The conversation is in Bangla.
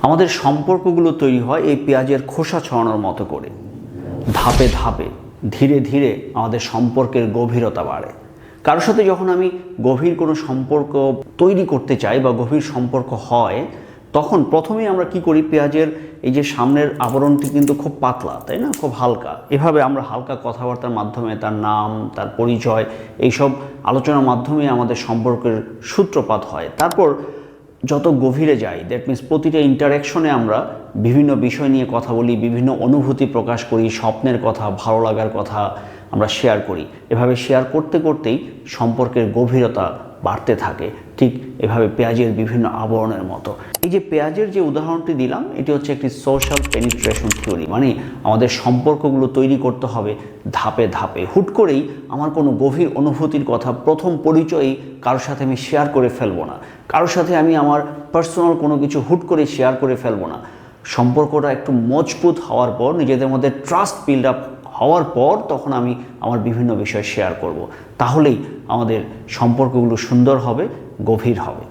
আমাদের সম্পর্কগুলো তৈরি হয় এই পেঁয়াজের খোসা ছড়ানোর মতো করে। ধাপে ধাপে ধীরে ধীরে আমাদের সম্পর্কের গভীরতা বাড়ে। কারোর সাথে যখন আমি গভীর কোনো সম্পর্ক তৈরি করতে চাই বা গভীর সম্পর্ক হয়, তখন প্রথমেই আমরা কি করি, পেঁয়াজের এই যে সামনের আবরণটি কিন্তু খুব পাতলা, তাই না, খুব হালকা। এভাবে আমরা হালকা কথাবার্তার মাধ্যমে তার নাম, তার পরিচয়, এইসব আলোচনার মাধ্যমে আমাদের সম্পর্কের সূত্রপাত হয়। তারপর যত গভীরে যাই, দ্যাট মিনস প্রতিটা ইন্টারাকশনে আমরা বিভিন্ন বিষয় নিয়ে কথা বলি, বিভিন্ন অনুভূতি প্রকাশ করি, স্বপ্নের কথা, ভালো লাগার কথা আমরা শেয়ার করি। এভাবে শেয়ার করতে করতেই সম্পর্কের গভীরতা বাড়তে থাকে, ঠিক এভাবে পেঁয়াজের বিভিন্ন আবরণের মতো। এই যে পেঁয়াজের যে উদাহরণটি দিলাম, এটি হচ্ছে একটি সোশ্যাল পেনিট্রেশন থিওরি। মানে আমাদের সম্পর্কগুলো তৈরি করতে হবে ধাপে ধাপে। হুট করেই আমার কোনো গভীর অনুভূতির কথা প্রথম পরিচয়েই কারোর সাথে আমি শেয়ার করে ফেলবো না। কারোর সাথে আমি আমার পার্সোনাল কোনো কিছু হুট করে শেয়ার করে ফেলবো না। সম্পর্কটা একটু মজবুত হওয়ার পর, নিজেদের মধ্যে ট্রাস্ট বিল্ড আপ হওয়ার পর তখন আমি আমার বিভিন্ন বিষয় শেয়ার করব। তাহলেই আমাদের সম্পর্কগুলো সুন্দর হবে, গভীর হবে।